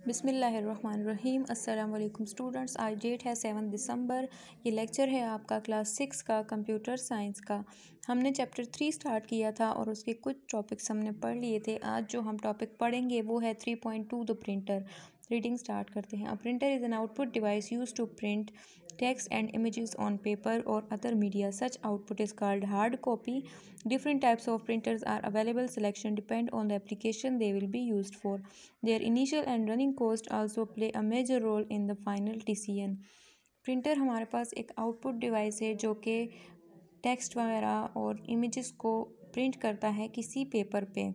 बिस्मिल्लाहिर्रहमानिर्रहीम। अस्सलाम वालेकुम स्टूडेंट्स। आज डेट है 7 दिसंबर। ये लेक्चर है आपका क्लास 6 का कंप्यूटर साइंस का। हमने चैप्टर 3 स्टार्ट किया था और उसके कुछ टॉपिक्स हमने पढ़ लिए थे। आज जो हम टॉपिक पढ़ेंगे वो है 3.2 द प्रिंटर। रीडिंग स्टार्ट करते हैं। A printer is an output device use to print text and images on paper or other media. Such output is called hard copy. Different types of printers are available. Selection depend on the application they will be used for. Their initial and running cost also play a major role in the final decision. Printer हमारे पास एक output device है जो कि text वगैरह और images को print करता है किसी पेपर पे।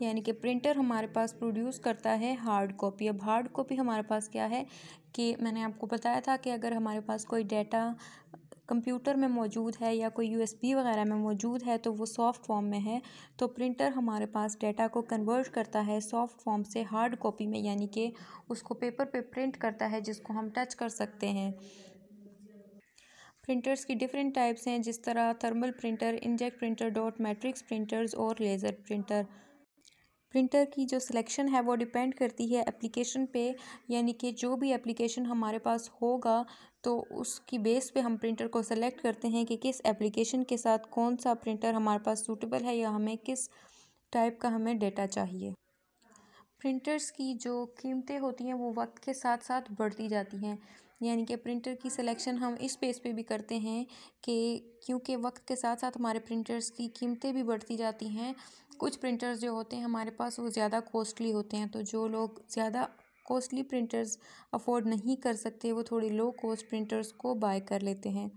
यानी कि प्रिंटर हमारे पास प्रोड्यूस करता है हार्ड कॉपी। अब हार्ड कॉपी हमारे पास क्या है कि मैंने आपको बताया था कि अगर हमारे पास कोई डाटा कंप्यूटर में मौजूद है या कोई यूएसबी वगैरह में मौजूद है तो वो सॉफ्ट फॉर्म में है, तो प्रिंटर हमारे पास डाटा को कन्वर्ट करता है सॉफ्ट फॉर्म से हार्ड कॉपी में, यानी कि उसको पेपर पे प्रिंट करता है जिसको हम टच कर सकते हैं। प्रिंटर्स की डिफरेंट टाइप्स हैं, जिस तरह thermal printer, inkjet printer, dot matrix printers और लेज़र प्रिंटर। प्रिंटर की जो सिलेक्शन है वो डिपेंड करती है एप्लीकेशन पे, यानी कि जो भी एप्लीकेशन हमारे पास होगा तो उसकी बेस पे हम प्रिंटर को सेलेक्ट करते हैं कि किस एप्लीकेशन के साथ कौन सा प्रिंटर हमारे पास सूटेबल है या हमें किस टाइप का हमें डेटा चाहिए। प्रिंटर्स की जो कीमतें होती हैं वो वक्त के साथ साथ बढ़ती जाती हैं, यानी कि प्रिंटर की सिलेक्शन हम इस बेस पे भी करते हैं कि क्योंकि वक्त के साथ साथ हमारे प्रिंटर्स की कीमतें भी बढ़ती जाती हैं। कुछ प्रिंटर्स जो होते हैं हमारे पास वो ज़्यादा कॉस्टली होते हैं, तो जो लोग ज़्यादा कॉस्टली प्रिंटर्स अफोर्ड नहीं कर सकते वो थोड़ी लो कॉस्ट प्रिंटर्स को बाय कर लेते हैं।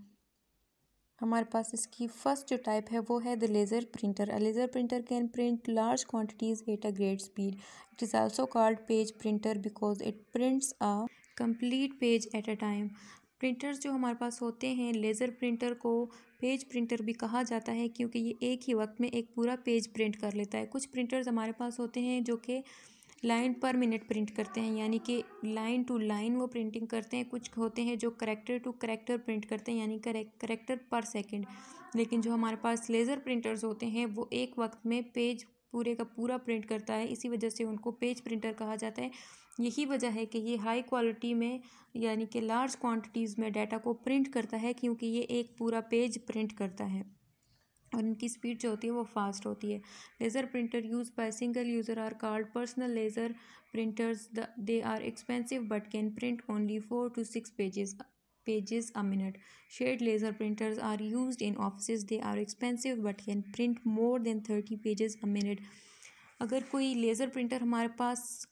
हमारे पास इसकी फर्स्ट जो टाइप है वो है the laser printer. A laser printer can print large quantities at a great speed. It is also called page printer because it prints a complete page at a time. Printers जो हमारे पास होते हैं, laser printer को page printer भी कहा जाता है क्योंकि ये एक ही वक्त में एक पूरा पेज प्रिंट कर लेता है। कुछ प्रिंटर्स हमारे पास होते हैं जो कि लाइन पर मिनट प्रिंट करते हैं, यानी कि लाइन टू लाइन वो प्रिंटिंग करते हैं। कुछ होते हैं जो करेक्टर टू करेक्टर प्रिंट करते हैं, यानी करेक्टर पर सेकंड। लेकिन जो हमारे पास लेज़र प्रिंटर्स होते हैं वो एक वक्त में पेज पूरे का पूरा प्रिंट करता है, इसी वजह से उनको पेज प्रिंटर कहा जाता है। यही वजह है कि ये हाई क्वालिटी में यानी कि लार्ज क्वांटिटीज़ में डाटा को प्रिंट करता है क्योंकि ये एक पूरा पेज प्रिंट करता है और इनकी स्पीड जो होती है वो फास्ट होती है। Laser printer use by single user are called personal laser printers. They are expensive but can print only 4 to 6 pages a minute. Shared laser printers are used in offices. They are expensive but can print more than 30 pages a minute. अगर कोई laser printer हमारे पास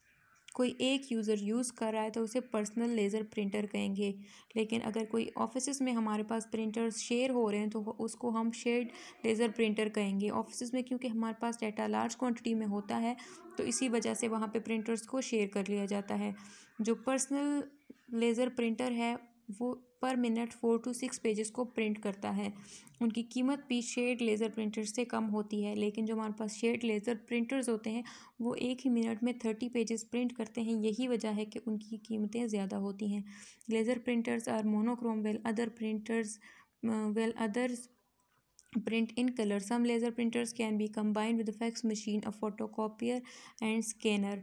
कोई एक user use कर रहा है तो उसे पर्सनल लेज़र प्रिंटर कहेंगे, लेकिन अगर कोई ऑफिस में हमारे पास प्रिंटर्स शेयर हो रहे हैं तो उसको हम शेयर्ड लेज़र प्रिंटर कहेंगे। ऑफिस में क्योंकि हमारे पास डाटा लार्ज क्वांटिटी में होता है तो इसी वजह से वहाँ पे प्रिंटर्स को शेयर कर लिया जाता है। जो पर्सनल लेज़र प्रिंटर है वो पर मिनट 4 to 6 पेजेस को प्रिंट करता है। उनकी कीमत भी शेड लेज़र प्रिंटर से कम होती है, लेकिन जो हमारे पास शेड लेज़र प्रिंटर्स होते हैं वो एक ही मिनट में 30 पेजेस प्रिंट करते हैं। यही वजह है कि उनकी कीमतें ज़्यादा होती हैं। Laser printers are monochrome well others print in color. Some laser printers can be combined with a fax machine, a photocopier and scanner.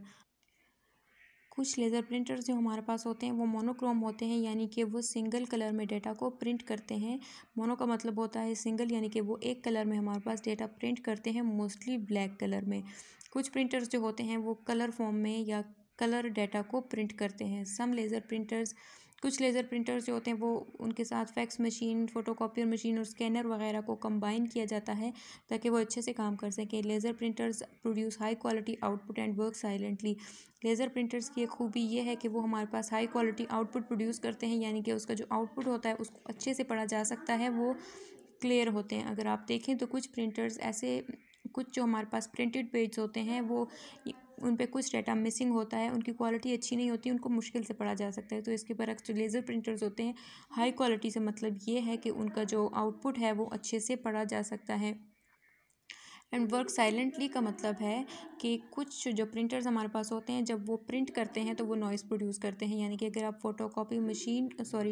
कुछ लेज़र प्रिंटर्स जो हमारे पास होते हैं वो मोनोक्रोम होते हैं, यानी कि वो सिंगल कलर में डेटा को प्रिंट करते हैं। मोनो का मतलब होता है सिंगल, यानी कि वो एक कलर में हमारे पास डेटा प्रिंट करते हैं, मोस्टली ब्लैक कलर में। कुछ प्रिंटर्स जो होते हैं वो कलर फॉर्म में या कलर डेटा को प्रिंट करते हैं। कुछ लेज़र प्रिंटर्स जो होते हैं वो उनके साथ फैक्स मशीन, फ़ोटोकॉपियर मशीन और स्कैनर वगैरह को कंबाइन किया जाता है ताकि वो अच्छे से काम कर सकें। Laser printers produce high quality output and work silently. Laser printers की एक खूबी ये है कि वो हमारे पास हाई क्वालिटी आउटपुट प्रोड्यूस करते हैं, यानी कि उसका जो आउटपुट होता है उसको अच्छे से पढ़ा जा सकता है, वो क्लियर होते हैं। अगर आप देखें तो कुछ प्रिंटर्स ऐसे, कुछ जो हमारे पास प्रिंटेड पेज होते हैं वो उन पे कुछ डाटा मिसिंग होता है, उनकी क्वालिटी अच्छी नहीं होती, उनको मुश्किल से पढ़ा जा सकता है। तो इसके बरक्स जो लेज़र प्रिंटर्स होते हैं हाई क्वालिटी से मतलब ये है कि उनका जो आउटपुट है वो अच्छे से पढ़ा जा सकता है। एंड वर्क साइलेंटली का मतलब है कि कुछ जो प्रिंटर्स हमारे पास होते हैं जब वो प्रिंट करते हैं तो वो नॉइज़ प्रोड्यूस करते हैं, यानी कि अगर आप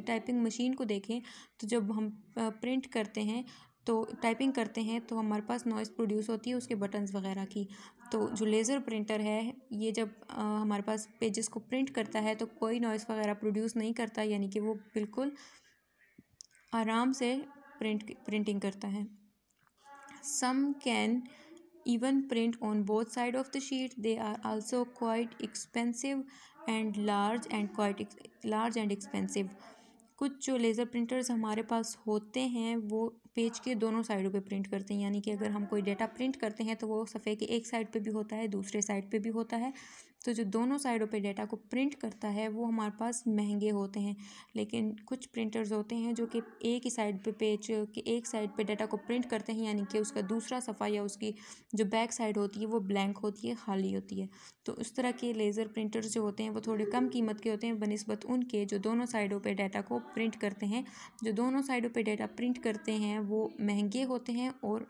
टाइपिंग मशीन को देखें तो जब हम प्रिंट करते हैं तो टाइपिंग करते हैं तो हमारे पास नॉइज़ प्रोड्यूस होती है उसके बटन्स वगैरह की। तो जो लेज़र प्रिंटर है ये जब हमारे पास पेजेस को प्रिंट करता है तो कोई नॉइज़ वगैरह प्रोड्यूस नहीं करता, यानी कि वो बिल्कुल आराम से प्रिंटिंग करता है। Some can even print on both sides of the sheet. They are also quite expensive and large and expensive. कुछ जो लेज़र प्रिंटर्स हमारे पास होते हैं वो पेज के दोनों साइडों पे प्रिंट करते हैं, यानी कि अगर हम कोई डेटा प्रिंट करते हैं तो वो सफ़े के एक साइड पे भी होता है, दूसरे साइड पे भी होता है। तो जो दोनों साइडों पे डेटा को प्रिंट करता है वो हमारे पास महंगे होते हैं। लेकिन कुछ प्रिंटर्स होते हैं जो कि एक ही साइड पे पेज के एक साइड पे डेटा को प्रिंट करते हैं, यानी कि उसका दूसरा सफ़ा या उसकी जो बैक साइड होती है वो ब्लैंक होती है, खाली होती है। तो उस तरह के लेज़र प्रिंटर्स जो होते हैं वो थोड़े कम कीमत के होते हैं बनिस्बत उनके जो दोनों साइडों पे डाटा को प्रिंट करते हैं। जो दोनों साइडों पे डाटा प्रिंट करते हैं वो महंगे होते हैं और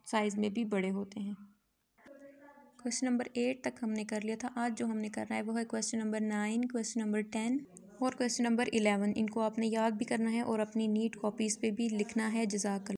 साइज़ में भी बड़े होते हैं। क्वेश्चन नंबर 8 तक हमने कर लिया था। आज जो हमने करना है वो है क्वेश्चन नंबर 9, क्वेश्चन नंबर 10 और क्वेश्चन नंबर 11। इनको आपने याद भी करना है और अपनी नीट कॉपीज़ पे भी लिखना है। जज़ाकल्लाह।